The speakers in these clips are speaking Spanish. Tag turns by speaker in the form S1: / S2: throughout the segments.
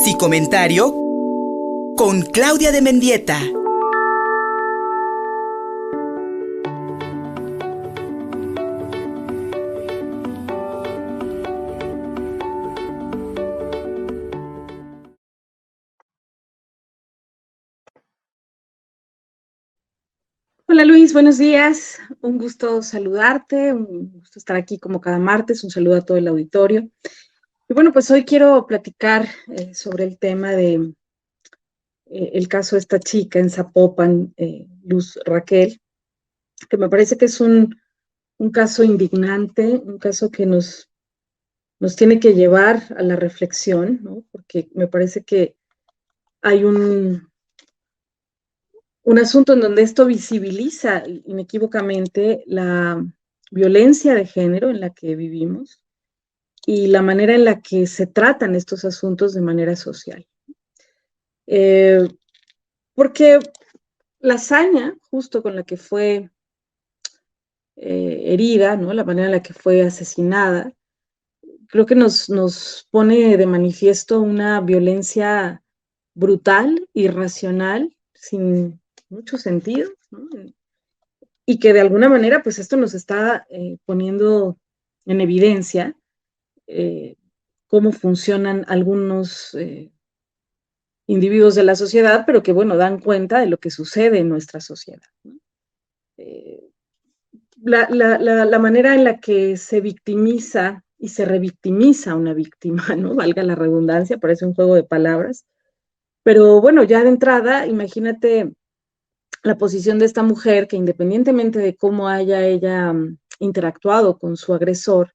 S1: Análisis y comentario con Claudia de Mendieta.
S2: Hola Luis, buenos días. Un gusto saludarte, un gusto estar aquí como cada martes. Un saludo a todo el auditorio. Y bueno, pues hoy quiero platicar sobre el tema de el caso de esta chica en Zapopan, Luz Raquel, que me parece que es un caso indignante, un caso que nos tiene que llevar a la reflexión, ¿no? Porque me parece que hay un asunto en donde esto visibiliza inequívocamente la violencia de género en la que vivimos y la manera en la que se tratan estos asuntos de manera social. Porque la hazaña justo con la que fue herida, ¿no? La manera en la que fue asesinada, creo que nos pone de manifiesto una violencia brutal, irracional, sin mucho sentido, ¿no? Y que de alguna manera, pues esto nos está poniendo en evidencia cómo funcionan algunos individuos de la sociedad, pero que, bueno, dan cuenta de lo que sucede en nuestra sociedad, ¿no? La manera en la que se victimiza y se revictimiza a una víctima, ¿no? Valga la redundancia, parece un juego de palabras, pero bueno, ya de entrada, imagínate la posición de esta mujer que independientemente de cómo haya ella interactuado con su agresor,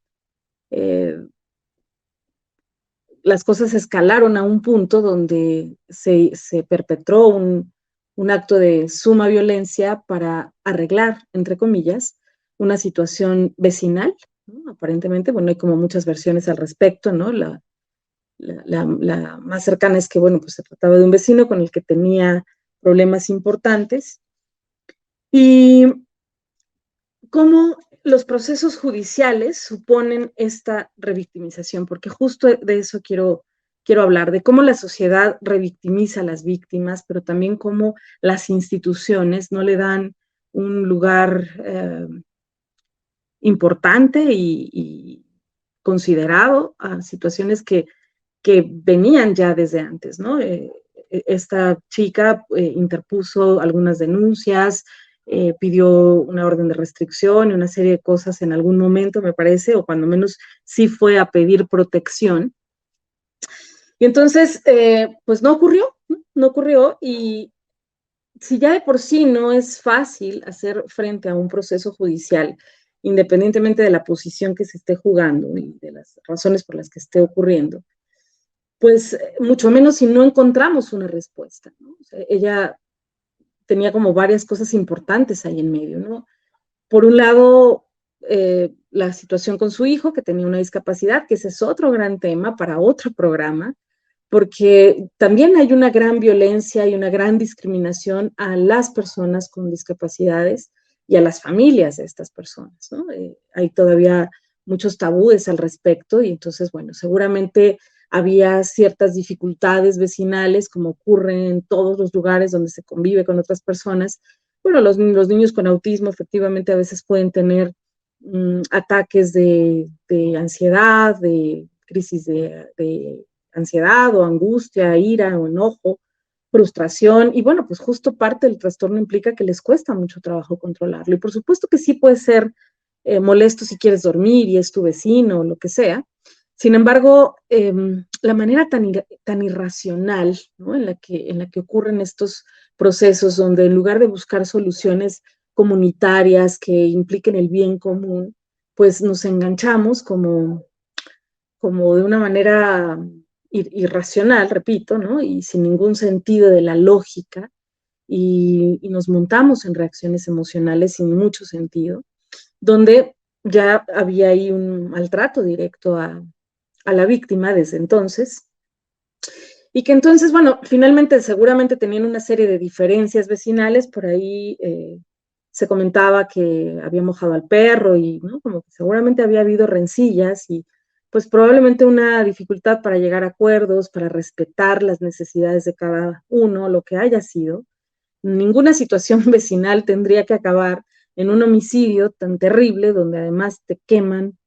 S2: las cosas escalaron a un punto donde se perpetró un acto de suma violencia para arreglar, entre comillas, una situación vecinal, ¿no? Aparentemente, bueno, hay como muchas versiones al respecto, ¿no? La más cercana es que, bueno, pues se trataba de un vecino con el que tenía problemas importantes. Y cómo los procesos judiciales suponen esta revictimización, porque justo de eso quiero hablar, de cómo la sociedad revictimiza a las víctimas, pero también cómo las instituciones no le dan un lugar importante y considerado a situaciones que venían ya desde antes, ¿no? Esta chica interpuso algunas denuncias, pidió una orden de restricción y una serie de cosas en algún momento, me parece, o cuando menos sí fue a pedir protección. Y entonces, pues no ocurrió, ¿no? No ocurrió, y si ya de por sí no es fácil hacer frente a un proceso judicial, independientemente de la posición que se esté jugando y de las razones por las que esté ocurriendo, pues mucho menos si no encontramos una respuesta, ¿no? O sea, ella tenía como varias cosas importantes ahí en medio, ¿no? Por un lado, la situación con su hijo, que tenía una discapacidad, que ese es otro gran tema para otro programa, porque también hay una gran violencia y una gran discriminación a las personas con discapacidades y a las familias de estas personas, ¿no? Hay todavía muchos tabúes al respecto y entonces, bueno, seguramente había ciertas dificultades vecinales, como ocurre en todos los lugares donde se convive con otras personas. Bueno, los niños con autismo efectivamente a veces pueden tener ataques de ansiedad, de crisis de ansiedad o angustia, ira o enojo, frustración, y bueno, pues justo parte del trastorno implica que les cuesta mucho trabajo controlarlo. Y por supuesto que sí puede ser molesto si quieres dormir y es tu vecino o lo que sea. Sin embargo, la manera tan irracional, ¿no? en la que ocurren estos procesos, donde en lugar de buscar soluciones comunitarias que impliquen el bien común, pues nos enganchamos como de una manera irracional, repito, ¿no? Y sin ningún sentido de la lógica, y nos montamos en reacciones emocionales sin mucho sentido, donde ya había ahí un maltrato directo a la víctima desde entonces, y que entonces, bueno, finalmente seguramente tenían una serie de diferencias vecinales, por ahí se comentaba que había mojado al perro y, ¿no? Como que seguramente había habido rencillas y pues probablemente una dificultad para llegar a acuerdos, para respetar las necesidades de cada uno, lo que haya sido. Ninguna situación vecinal tendría que acabar en un homicidio tan terrible donde además te queman,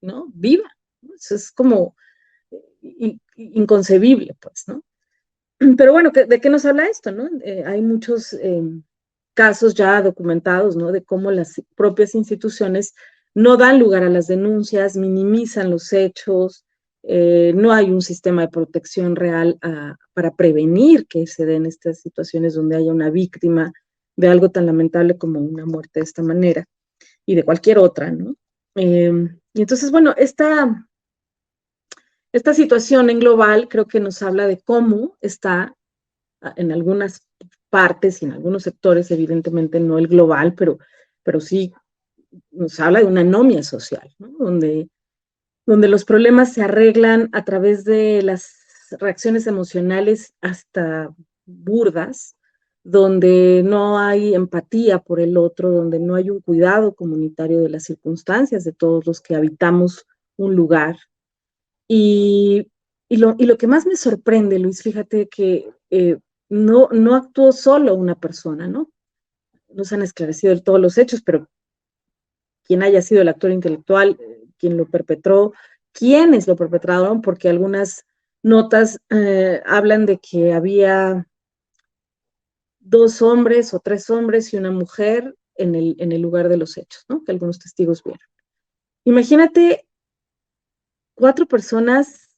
S2: ¿no? Viva. Eso es como inconcebible, pues, ¿no? Pero bueno, ¿de qué nos habla esto, no? Hay muchos casos ya documentados, ¿no? De cómo las propias instituciones no dan lugar a las denuncias, minimizan los hechos, no hay un sistema de protección real para prevenir que se den estas situaciones donde haya una víctima de algo tan lamentable como una muerte de esta manera y de cualquier otra, ¿no? Y entonces, bueno, esta situación en global creo que nos habla de cómo está en algunas partes y en algunos sectores, evidentemente no el global, pero sí nos habla de una anomia social, ¿no? Donde los problemas se arreglan a través de las reacciones emocionales hasta burdas, donde no hay empatía por el otro, donde no hay un cuidado comunitario de las circunstancias de todos los que habitamos un lugar. Y lo que más me sorprende, Luis, fíjate que no actuó solo una persona, ¿no? No se han esclarecido del todo los hechos, pero quien haya sido el actor intelectual, quien lo perpetró, quiénes lo perpetraron, porque algunas notas hablan de que había 2 hombres o 3 hombres y una mujer en el lugar de los hechos, ¿no? Que algunos testigos vieron. Imagínate 4 personas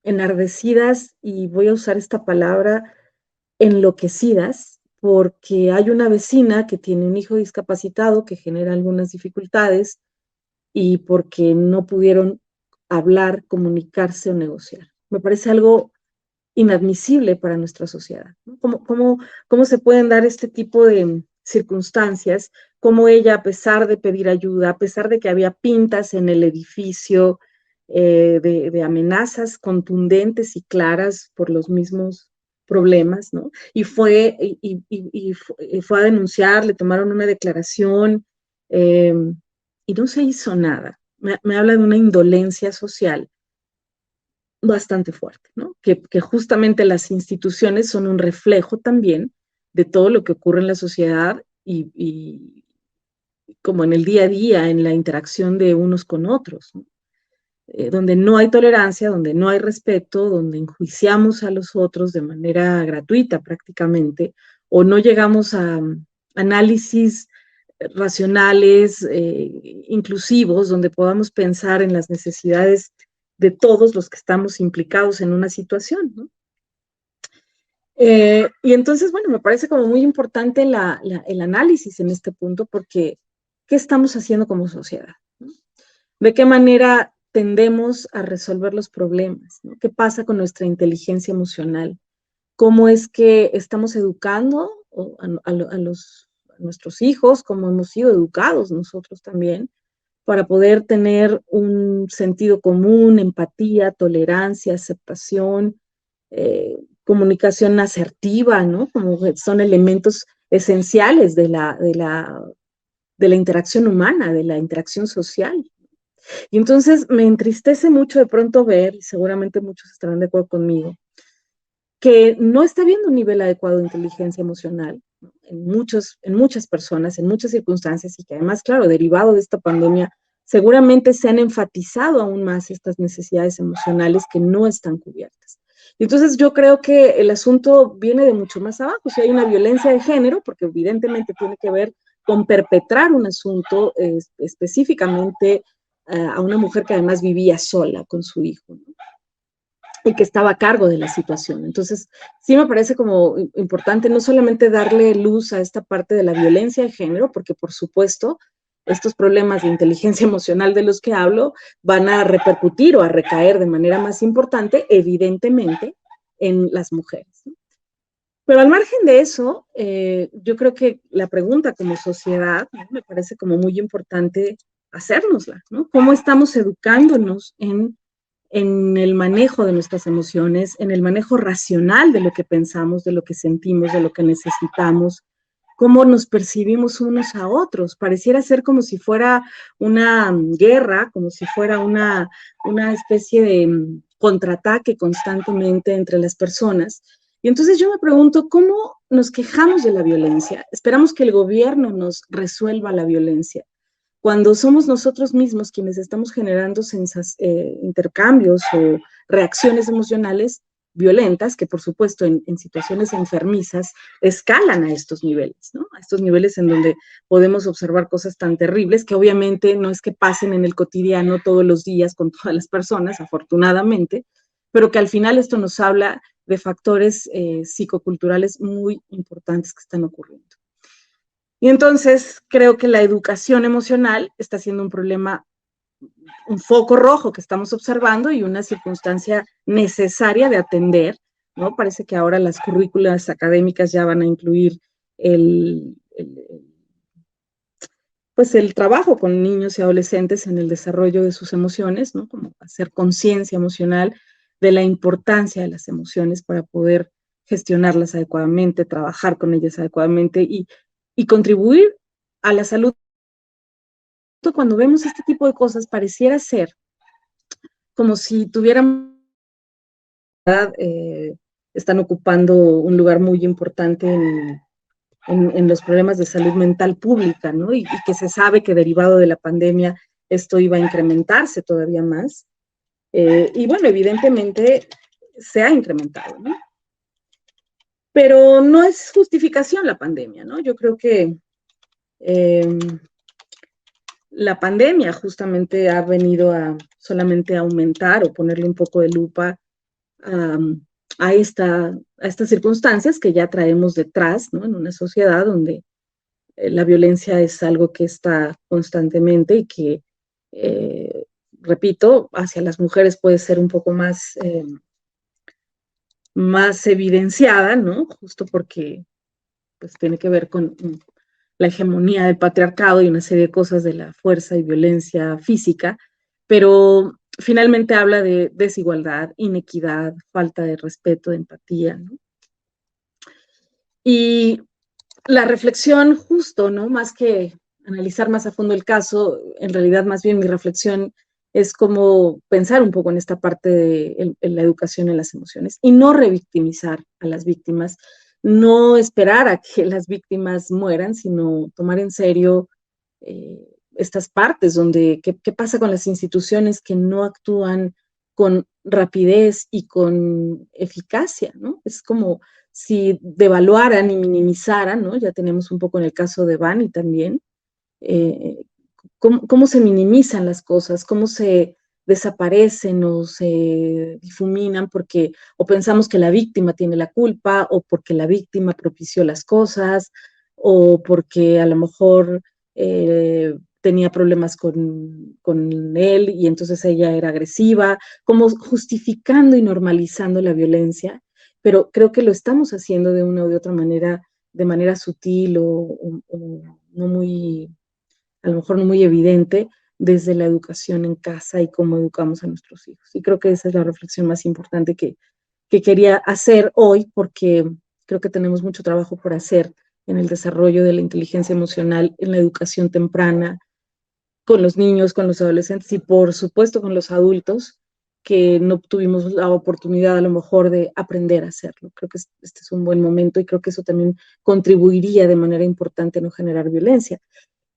S2: enardecidas, y voy a usar esta palabra, enloquecidas, porque hay una vecina que tiene un hijo discapacitado que genera algunas dificultades y porque no pudieron hablar, comunicarse o negociar. Me parece algo inadmisible para nuestra sociedad, ¿no? ¿Cómo se pueden dar este tipo de circunstancias? Cómo ella, a pesar de pedir ayuda, a pesar de que había pintas en el edificio, de amenazas contundentes y claras por los mismos problemas, ¿no? Y fue a denunciar, le tomaron una declaración y no se hizo nada. Me habla de una indolencia social bastante fuerte, ¿no? Que justamente las instituciones son un reflejo también de todo lo que ocurre en la sociedad y como en el día a día, en la interacción de unos con otros, ¿no? Donde no hay tolerancia, donde no hay respeto, donde enjuiciamos a los otros de manera gratuita prácticamente, o no llegamos a análisis racionales, inclusivos, donde podamos pensar en las necesidades de todos los que estamos implicados en una situación, ¿no? Y entonces, bueno, me parece como muy importante el análisis en este punto, porque ¿qué estamos haciendo como sociedad, ¿no? ¿De qué manera tendemos a resolver los problemas, ¿no? ¿Qué pasa con nuestra inteligencia emocional? ¿Cómo es que estamos educando a nuestros hijos, cómo hemos sido educados nosotros también, para poder tener un sentido común, empatía, tolerancia, aceptación, comunicación asertiva, ¿no? Como son elementos esenciales de la interacción humana, de la interacción social. Y entonces me entristece mucho de pronto ver, y seguramente muchos estarán de acuerdo conmigo, que no está habiendo un nivel adecuado de inteligencia emocional, ¿no? En muchas personas, en muchas circunstancias, y que además, claro, derivado de esta pandemia, seguramente se han enfatizado aún más estas necesidades emocionales que no están cubiertas. Entonces yo creo que el asunto viene de mucho más abajo. Si hay una violencia de género, porque evidentemente tiene que ver con perpetrar un asunto específicamente a una mujer que además vivía sola con su hijo, ¿no? Y que estaba a cargo de la situación. Entonces, sí me parece como importante no solamente darle luz a esta parte de la violencia de género, porque por supuesto, estos problemas de inteligencia emocional de los que hablo van a repercutir o a recaer de manera más importante, evidentemente, en las mujeres, ¿no? Pero al margen de eso, yo creo que la pregunta como sociedad, ¿no? Me parece como muy importante hacérnosla, ¿no? ¿Cómo estamos educándonos en el manejo de nuestras emociones, en el manejo racional de lo que pensamos, de lo que sentimos, de lo que necesitamos, cómo nos percibimos unos a otros. Pareciera ser como si fuera una guerra, como si fuera una especie de contraataque constantemente entre las personas. Y entonces yo me pregunto, ¿cómo nos quejamos de la violencia? Esperamos que el gobierno nos resuelva la violencia, cuando somos nosotros mismos quienes estamos generando intercambios o reacciones emocionales violentas, que por supuesto en situaciones enfermizas escalan a estos niveles, ¿no? A estos niveles en donde podemos observar cosas tan terribles que obviamente no es que pasen en el cotidiano todos los días con todas las personas, afortunadamente, pero que al final esto nos habla de factores psicoculturales muy importantes que están ocurriendo. Y entonces creo que la educación emocional está siendo un problema, un foco rojo que estamos observando y una circunstancia necesaria de atender, ¿no? Parece que ahora las currículas académicas ya van a incluir pues el trabajo con niños y adolescentes en el desarrollo de sus emociones, ¿no? Como hacer conciencia emocional de la importancia de las emociones para poder gestionarlas adecuadamente, trabajar con ellas adecuadamente y contribuir a la salud. Cuando vemos este tipo de cosas, pareciera ser como si tuvieran, están ocupando un lugar muy importante en los problemas de salud mental pública, ¿no? Y que se sabe que derivado de la pandemia esto iba a incrementarse todavía más. Y bueno, evidentemente se ha incrementado, ¿no? Pero no es justificación la pandemia, ¿no? Yo creo que la pandemia justamente ha venido a solamente aumentar o ponerle un poco de lupa a estas circunstancias que ya traemos detrás, ¿no? En una sociedad donde la violencia es algo que está constantemente y que, repito, hacia las mujeres puede ser un poco más evidenciada, ¿no? Justo porque pues, tiene que ver con la hegemonía del patriarcado y una serie de cosas de la fuerza y violencia física, pero finalmente habla de desigualdad, inequidad, falta de respeto, de empatía, ¿no? Y la reflexión justo, ¿no? Más que analizar más a fondo el caso, en realidad más bien mi reflexión es como pensar un poco en esta parte de la educación en las emociones y no revictimizar a las víctimas, no esperar a que las víctimas mueran, sino tomar en serio estas partes donde, ¿qué pasa con las instituciones que no actúan con rapidez y con eficacia, ¿no? Es como si devaluaran y minimizaran, ¿no? Ya tenemos un poco en el caso de Bani también, cómo se minimizan las cosas, cómo se desaparecen o se difuminan porque o pensamos que la víctima tiene la culpa o porque la víctima propició las cosas o porque a lo mejor tenía problemas con él y entonces ella era agresiva, como justificando y normalizando la violencia, pero creo que lo estamos haciendo de una u otra manera, de manera sutil o no muy, a lo mejor no muy evidente, desde la educación en casa y cómo educamos a nuestros hijos. Y creo que esa es la reflexión más importante que quería hacer hoy, porque creo que tenemos mucho trabajo por hacer en el desarrollo de la inteligencia emocional, en la educación temprana, con los niños, con los adolescentes y por supuesto con los adultos que no tuvimos la oportunidad a lo mejor de aprender a hacerlo. Creo que este es un buen momento y creo que eso también contribuiría de manera importante a no generar violencia.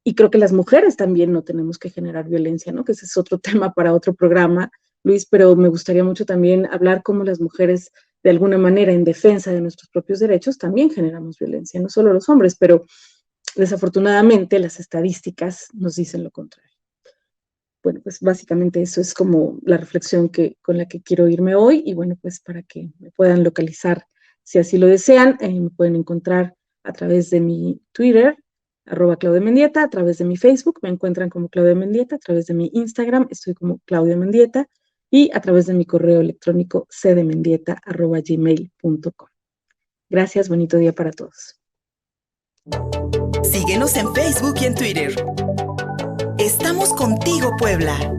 S2: Y creo que las mujeres también no tenemos que generar violencia, ¿no? Que ese es otro tema para otro programa, Luis, pero me gustaría mucho también hablar cómo las mujeres, de alguna manera, en defensa de nuestros propios derechos, también generamos violencia, no solo los hombres, pero desafortunadamente las estadísticas nos dicen lo contrario. Bueno, pues básicamente eso es como la reflexión con la que quiero irme hoy y bueno, pues para que me puedan localizar si así lo desean, me pueden encontrar a través de mi Twitter, @ClaudiaMendieta, a través de mi Facebook, me encuentran como Claudia Mendieta, a través de mi Instagram, estoy como Claudia Mendieta, y a través de mi correo electrónico cdmendieta@gmail.com. Gracias, bonito día para todos.
S1: Síguenos en Facebook y en Twitter. Estamos contigo, Puebla.